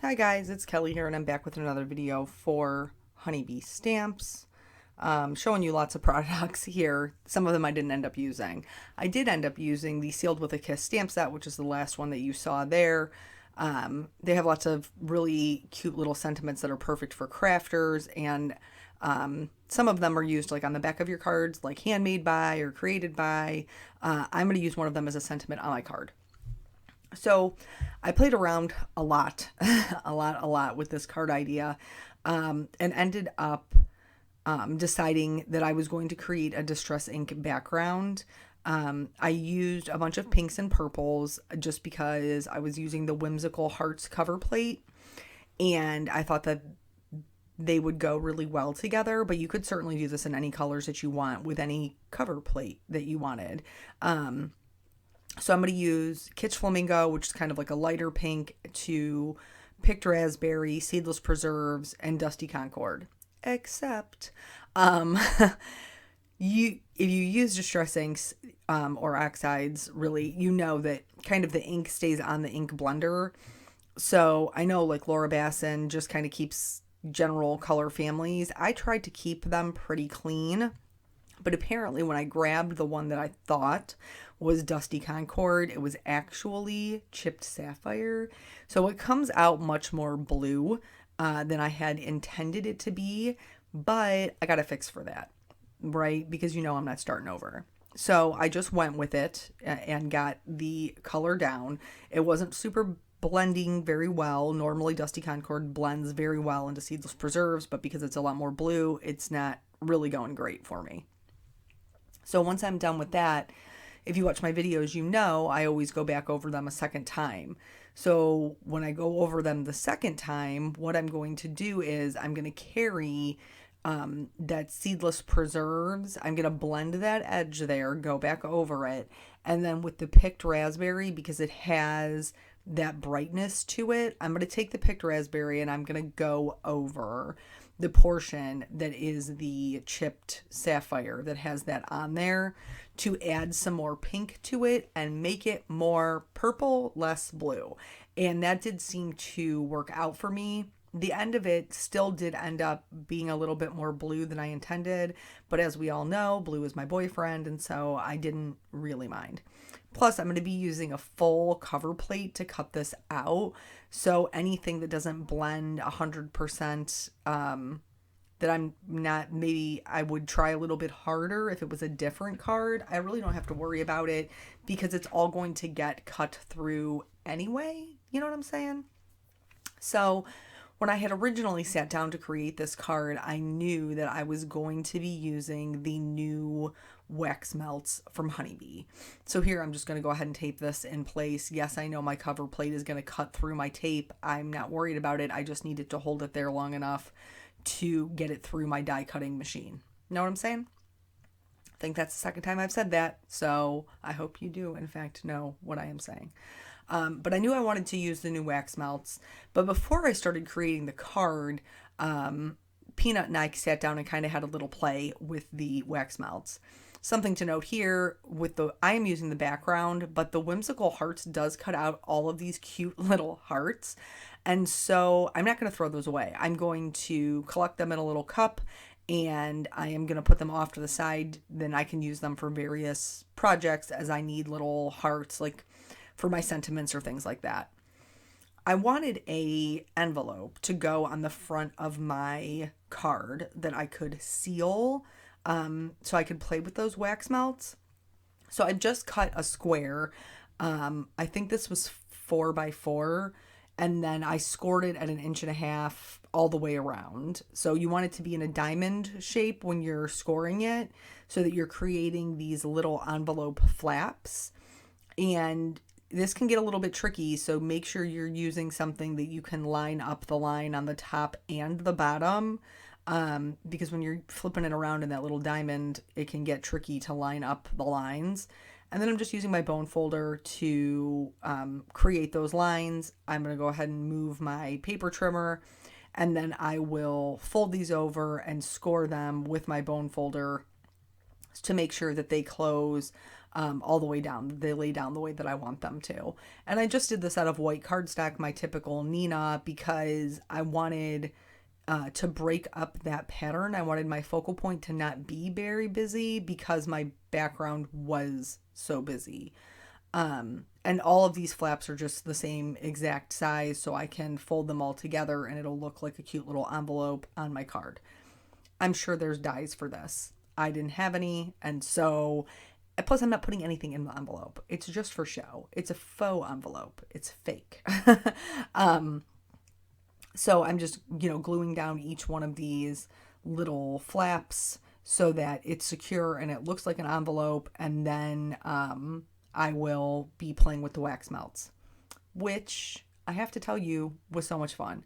Hi guys, it's Kelly here and I'm back with another video for honeybee stamps. Showing you lots of products here. Some of them I didn't end up using. I did end up using the Sealed with a Kiss stamp set, which is the last one that you saw there. They have lots of really cute little sentiments that are perfect for crafters, and some of them are used like on the back of your cards, like handmade by or created by. I'm going to use one of them as a sentiment on my card. So I played around a lot, a lot with this card idea, and ended up deciding that I was going to create a distress ink background. I used a bunch of pinks and purples just because I was using the Whimsical Hearts cover plate, and I thought that they would go really well together, but you could certainly do this in any colors that you want with any cover plate that you wanted. So I'm going to use Kitsch Flamingo, which is kind of like a lighter pink, to Picked Raspberry, Seedless Preserves, and Dusty Concord. Except, if you use distress inks or oxides, really, you know that kind of the ink stays on the ink blender. So I know like Laura Basson just kind of keeps general color families. I tried to keep them pretty clean. But apparently when I grabbed the one that I thought was Dusty Concord, it was actually Chipped Sapphire. So it comes out much more blue than I had intended it to be, but I got a fix for that, right? Because you know I'm not starting over. So I just went with it and got the color down. It wasn't super blending very well. Normally Dusty Concord blends very well into Seedless Preserves, but because it's a lot more blue, it's not really going great for me. So once I'm done with that, if you watch my videos, you know I always go back over them a second time. So when I go over them the second time, what I'm going to do is I'm going to carry that Seedless Preserves. I'm going to blend that edge there, go back over it. And then with the Picked Raspberry, because it has that brightness to it, I'm going to take the Picked Raspberry and I'm going to go over the portion that is the Chipped Sapphire that has that on there to add some more pink to it and make it more purple, less blue. And that did seem to work out for me. The end of it still did end up being a little bit more blue than I intended, but as we all know, blue is my boyfriend, and so I didn't really mind. Plus, I'm going to be using a full cover plate to cut this out, so anything that doesn't blend 100%, that I'm not, maybe I would try a little bit harder if it was a different card. I really don't have to worry about it because it's all going to get cut through anyway. You know what I'm saying? So when I had originally sat down to create this card, I knew that I was going to be using the new wax melts from Honeybee. So here I'm just going to go ahead and tape this in place. Yes, I know my cover plate is going to cut through my tape. I'm not worried about it. I just needed to hold it there long enough to get it through my die cutting machine. Know what I'm saying? I think that's the second time I've said that, so I hope you do, in fact, know what I am saying. But I knew I wanted to use the new wax melts. But before I started creating the card, Peanut and I sat down and kind of had a little play with the wax melts. Something to note here, I am using the background, but the Whimsical Hearts does cut out all of these cute little hearts. And so I'm not going to throw those away. I'm going to collect them in a little cup and I am going to put them off to the side. Then I can use them for various projects as I need little hearts, like for my sentiments or things like that. I wanted a envelope to go on the front of my card that I could seal, so I could play with those wax melts. So I just cut a square. I think this was 4x4, and then I scored it at 1.5 inches all the way around. So you want it to be in a diamond shape when you're scoring it, so that you're creating these little envelope flaps. And this can get a little bit tricky, so make sure you're using something that you can line up the line on the top and the bottom, because when you're flipping it around in that little diamond, it can get tricky to line up the lines. And then I'm just using my bone folder to create those lines. I'm going to go ahead and move my paper trimmer, and then I will fold these over and score them with my bone folder to make sure that they close all the way down. They lay down the way that I want them to. And I just did this out of white cardstock, my typical Nina, because I wanted to break up that pattern. I wanted my focal point to not be very busy because my background was so busy. And all of these flaps are just the same exact size, so I can fold them all together and it'll look like a cute little envelope on my card. I'm sure there's dies for this. I didn't have any, and so, plus I'm not putting anything in the envelope. It's just for show. It's a faux envelope. It's fake. So I'm just, gluing down each one of these little flaps so that it's secure and it looks like an envelope, and then I will be playing with the wax melts, which I have to tell you was so much fun.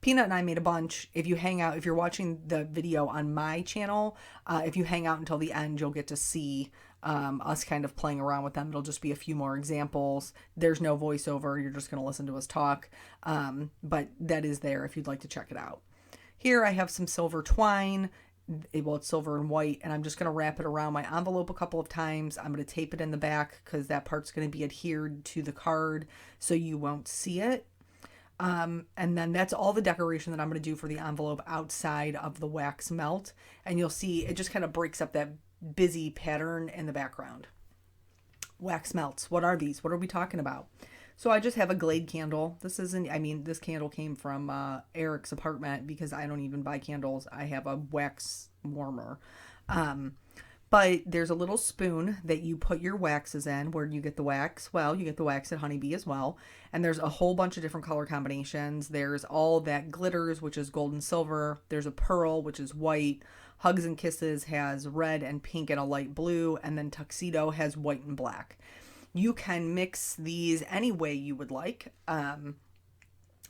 Peanut and I made a bunch. If you're watching the video on my channel, if you hang out until the end, you'll get to see us kind of playing around with them. It'll just be a few more examples. There's no voiceover. You're just going to listen to us talk. But that is there if you'd like to check it out. Here I have some silver twine. It's silver and white, and I'm just going to wrap it around my envelope a couple of times. I'm going to tape it in the back because that part's going to be adhered to the card so you won't see it. And then that's all the decoration that I'm going to do for the envelope outside of the wax melt. And you'll see it just kind of breaks up that busy pattern in the background. Wax melts. What are these? What are we talking about? So I just have a Glade candle. This candle came from Eric's apartment because I don't even buy candles. I have a wax warmer. But there's a little spoon that you put your waxes in. Where do you get the wax? Well, you get the wax at Honeybee as well. And there's a whole bunch of different color combinations. There's all that glitters, which is gold and silver. There's a pearl, which is white. Hugs and Kisses has red and pink and a light blue. And then Tuxedo has white and black. You can mix these any way you would like. The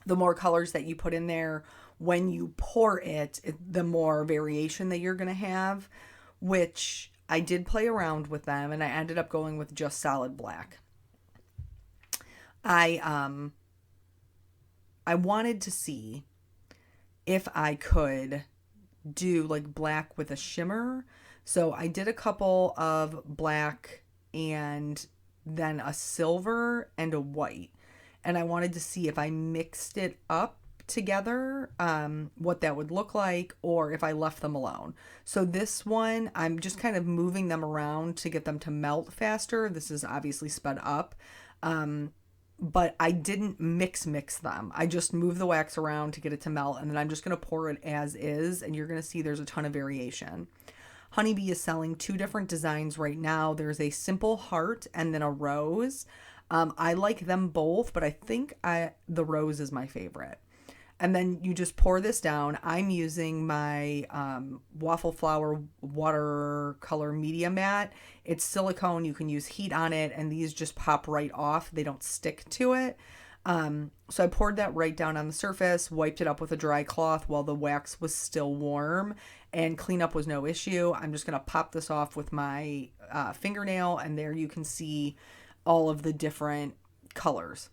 more colors that you put in there, when you pour it, the more variation that you're going to have, which I did play around with them, and I ended up going with just solid black. I wanted to see if I could do like black with a shimmer. So I did a couple of black and then a silver and a white. And I wanted to see if I mixed it up together, what that would look like, or if I left them alone. So this one, I'm just kind of moving them around to get them to melt faster. This is obviously sped up. But I didn't mix them. I just moved the wax around to get it to melt, and then I'm just going to pour it as is, and you're going to see there's a ton of variation. Honeybee is selling two different designs right now. There's a simple heart and then a rose. I like them both, but I think the rose is my favorite. And then you just pour this down. I'm using my Waffle Flower watercolor media mat. It's silicone. You can use heat on it, and these just pop right off. They don't stick to it. So I poured that right down on the surface, wiped it up with a dry cloth while the wax was still warm, and cleanup was no issue. I'm just going to pop this off with my fingernail, and there you can see all of the different colors.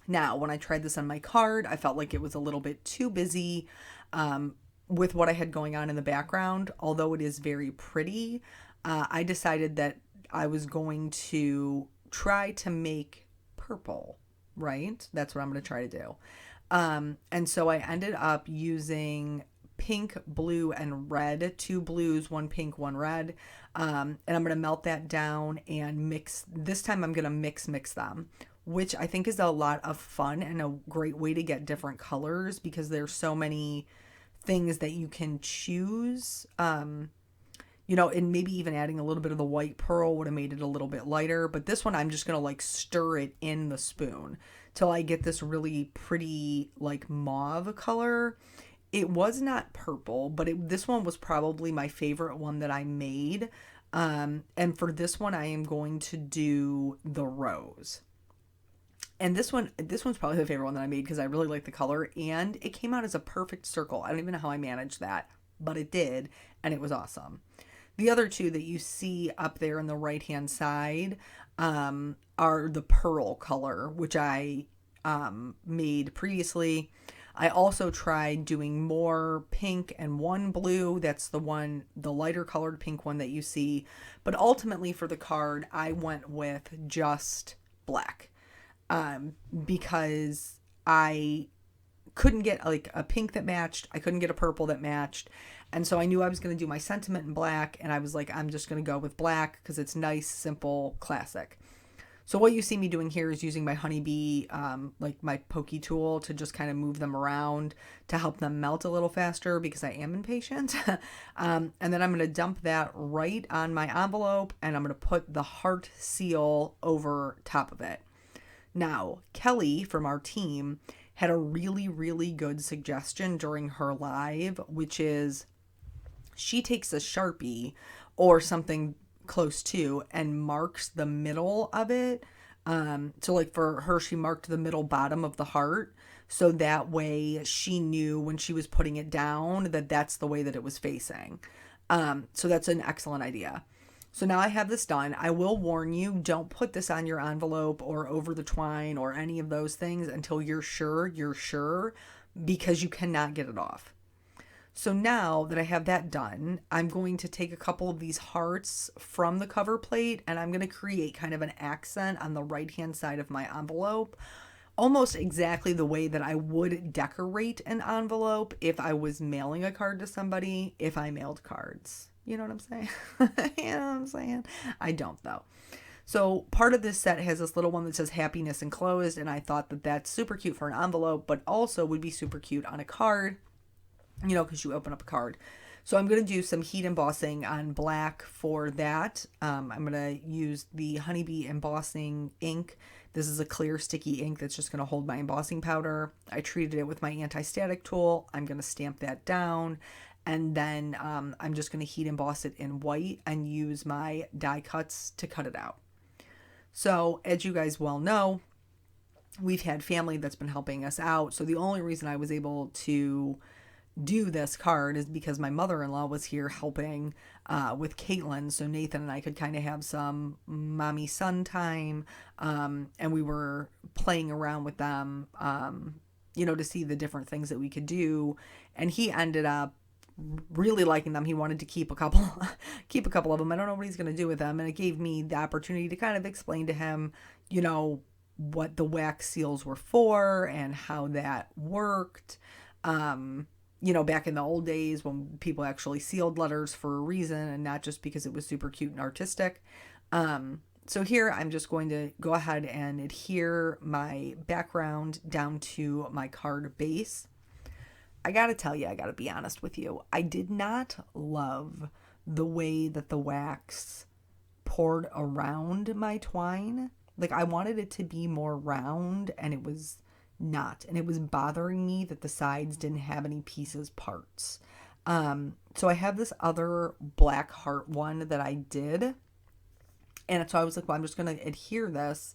Now, when I tried this on my card, I felt like it was a little bit too busy with what I had going on in the background. Although it is very pretty, I decided that I was going to try to make purple, right? That's what I'm going to try to do. And so I ended up using pink, blue, and red, 2 blues, 1 pink, 1 red. And I'm going to melt that down and mix. This time I'm going to mix them, which I think is a lot of fun and a great way to get different colors because there's so many things that you can choose. And maybe even adding a little bit of the white pearl would have made it a little bit lighter. But this one, I'm just going to like stir it in the spoon till I get this really pretty like mauve color. It was not purple, but this one was probably my favorite one that I made. And for this one, I am going to do the rose. And this one's probably the favorite one that I made because I really like the color, and it came out as a perfect circle. I don't even know how I managed that, but it did, and it was awesome. The other two that you see up there on the right-hand side are the pearl color, which I made previously. I also tried doing more pink and one blue. That's the lighter colored pink one that you see. But ultimately for the card, I went with just black, because I couldn't get like a pink that matched. I couldn't get a purple that matched. And so I knew I was going to do my sentiment in black. And I was like, I'm just going to go with black because it's nice, simple, classic. So what you see me doing here is using my honeybee, like my pokey tool, to just kind of move them around to help them melt a little faster because I am impatient. And then I'm going to dump that right on my envelope, and I'm going to put the heart seal over top of it. Now, Kelly from our team had a really, really good suggestion during her live, which is she takes a Sharpie or something close to and marks the middle of it. So like for her, she marked the middle bottom of the heart. So that way she knew when she was putting it down that that's the way that it was facing. So that's an excellent idea. So now I have this done. I will warn you, don't put this on your envelope or over the twine or any of those things until you're sure, because you cannot get it off. So now that I have that done, I'm going to take a couple of these hearts from the cover plate and I'm going to create kind of an accent on the right-hand side of my envelope, almost exactly the way that I would decorate an envelope if I was mailing a card to somebody, if I mailed cards. You know what I'm saying? You know what I'm saying? I don't, though. So part of this set has this little one that says happiness enclosed, and I thought that that's super cute for an envelope, but also would be super cute on a card, you know, because you open up a card. So I'm going to do some heat embossing on black for that. I'm going to use the Honeybee embossing ink. This is a clear sticky ink that's just going to hold my embossing powder. I treated it with my anti-static tool. I'm going to stamp that down. And then I'm just going to heat emboss it in white and use my die cuts to cut it out. So as you guys well know, we've had family that's been helping us out. So the only reason I was able to do this card is because my mother-in-law was here helping with Caitlin. So Nathan and I could kind of have some mommy-son time. And we were playing around with them, you know, to see the different things that we could do. And he ended up really liking them. He wanted to keep a couple of them. I don't know what he's going to do with them. And it gave me the opportunity to kind of explain to him, you know, what the wax seals were for and how that worked. You know, back in the old days when people actually sealed letters for a reason and not just because it was super cute and artistic. So here I'm just going to go ahead and adhere my background down to my card base. I gotta tell you, I gotta be honest with you. I did not love the way that the wax poured around my twine. Like I wanted it to be more round and it was not. And it was bothering me that the sides didn't have any pieces parts. So I have this other black heart one that I did. And so I was like, well, I'm just going to adhere this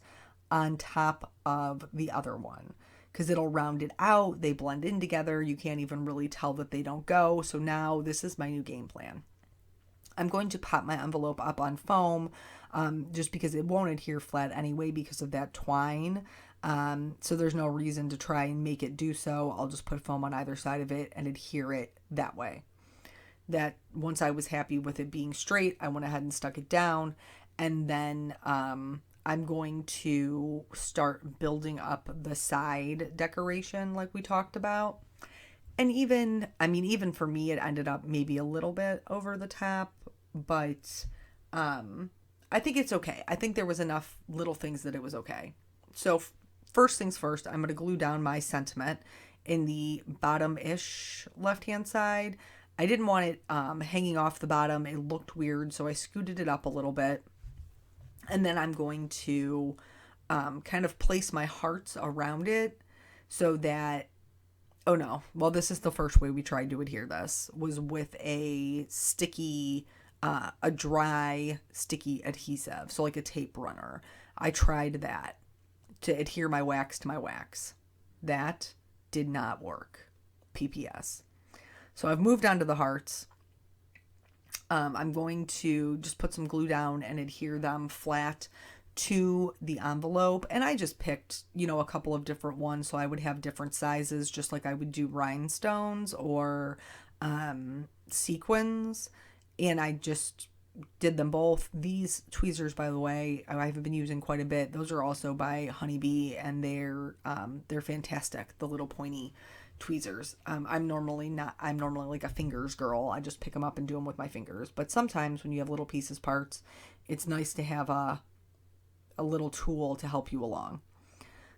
on top of the other one because it'll round it out. They blend in together. You can't even really tell that they don't go. So now this is my new game plan. I'm going to pop my envelope up on foam just because it won't adhere flat anyway because of that twine. So there's no reason to try and make it do so. I'll just put foam on either side of it and adhere it that way. That once I was happy with it being straight, I went ahead and stuck it down. And then I'm going to start building up the side decoration like we talked about. And even for me, it ended up maybe a little bit over the top, but I think it's okay. I think there was enough little things that it was okay. So first things first, I'm going to glue down my sentiment in the bottom-ish left-hand side. I didn't want it hanging off the bottom. It looked weird, so I scooted it up a little bit. And then I'm going to kind of place my hearts around it so that, oh no, well, this is the first way we tried to adhere this, was with a sticky, a dry sticky adhesive. So like a tape runner. I tried that to adhere my wax to my wax. That did not work. PPS. So I've moved on to the hearts. I'm going to just put some glue down and adhere them flat to the envelope, and I just picked, a couple of different ones so I would have different sizes, just like I would do rhinestones or sequins, and I just did them both. These tweezers, by the way, I've been using quite a bit. Those are also by Honeybee, and they're fantastic. The little pointy tweezers. I'm normally like a fingers girl. I just pick them up and do them with my fingers. But sometimes when you have little pieces parts, it's nice to have a little tool to help you along.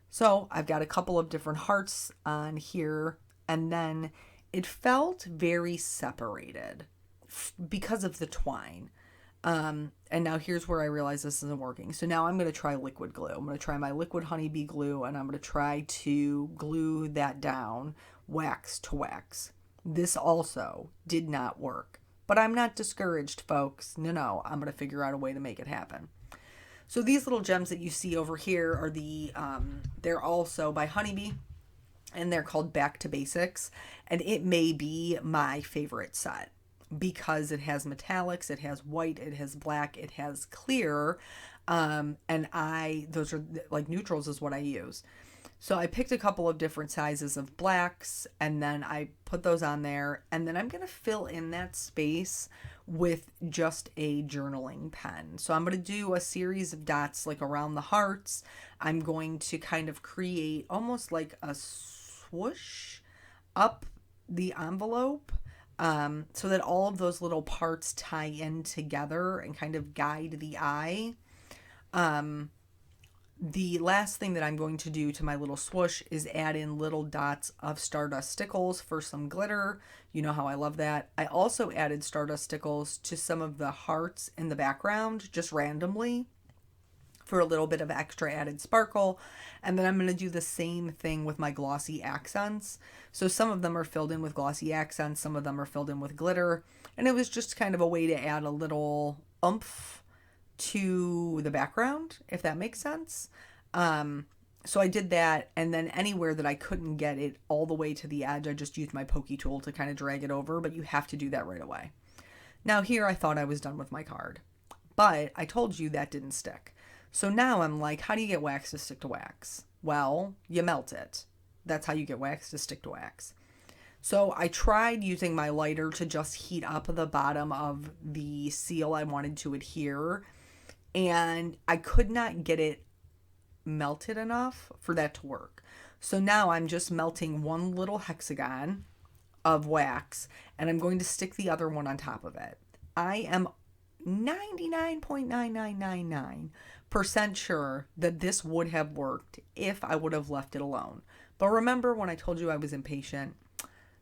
So I've got a couple of different hearts on here, and then it felt very separated because of the twine. And now here's where I realize this isn't working. So now I'm going to try liquid glue. I'm going to try my liquid Honeybee glue, and I'm going to try to glue that down wax to wax. This also did not work, but I'm not discouraged, folks. No, I'm going to figure out a way to make it happen. So these little gems that you see over here are they're also by Honeybee, and they're called Back to Basics, and it may be my favorite set because it has metallics, it has white, it has black, it has clear, and those are like neutrals is what I use. So I picked a couple of different sizes of blacks, and then I put those on there, and then I'm going to fill in that space with just a journaling pen. So I'm going to do a series of dots like around the hearts. I'm going to kind of create almost like a swoosh up the envelope, so that all of those little parts tie in together and kind of guide the eye. The last thing that I'm going to do to my little swoosh is add in little dots of Stardust Stickles for some glitter. You know how I love that. I also added Stardust Stickles to some of the hearts in the background, just randomly, for a little bit of extra added sparkle. And then I'm going to do the same thing with my glossy accents. So some of them are filled in with glossy accents, some of them are filled in with glitter, and it was just kind of a way to add a little oomph to the background, if that makes sense. So I did that, and then anywhere that I couldn't get it all the way to the edge, I just used my pokey tool to kind of drag it over, but you have to do that right away. Now here I thought I was done with my card, but I told you that didn't stick. So now I'm like, how do you get wax to stick to wax? Well, you melt it. That's how you get wax to stick to wax. So I tried using my lighter to just heat up the bottom of the seal I wanted to adhere, and I could not get it melted enough for that to work. So now I'm just melting one little hexagon of wax, and I'm going to stick the other one on top of it. I am 99.9999% sure that this would have worked if I would have left it alone. But remember when I told you I was impatient?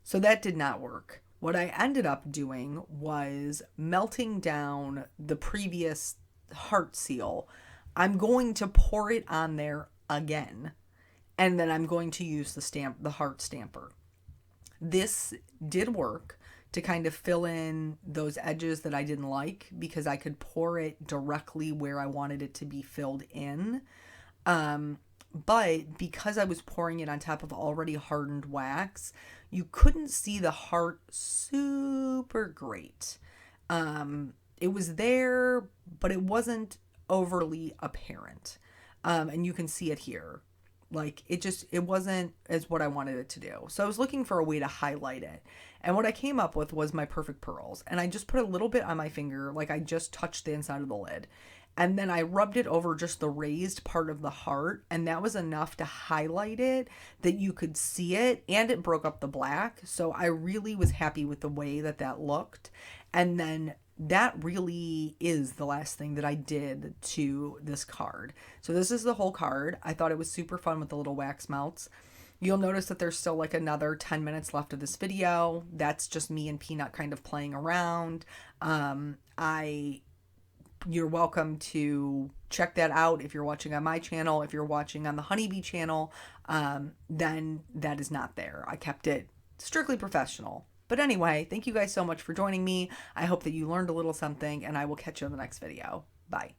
So that did not work. What I ended up doing was melting down the previous heart seal. I'm going to pour it on there again, and then I'm going to use the heart stamper. This did work to kind of fill in those edges that I didn't like, because I could pour it directly where I wanted it to be filled in. But because I was pouring it on top of already hardened wax, you couldn't see the heart super great. It was there, but it wasn't overly apparent. And you can see it here. Like, it wasn't as what I wanted it to do. So I was looking for a way to highlight it. And what I came up with was my Perfect Pearls. And I just put a little bit on my finger, like I just touched the inside of the lid. And then I rubbed it over just the raised part of the heart. And that was enough to highlight it, that you could see it. And it broke up the black. So I really was happy with the way that that looked. And then that really is the last thing that I did to this card. So this is the whole card. I thought it was super fun with the little wax melts. You'll notice that there's still like another 10 minutes left of this video. That's just me and Peanut kind of playing around. You're welcome to check that out if you're watching on my channel. If you're watching on the Honeybee channel, then that is not there. I kept it strictly professional. But anyway, thank you guys so much for joining me. I hope that you learned a little something, and I will catch you in the next video. Bye.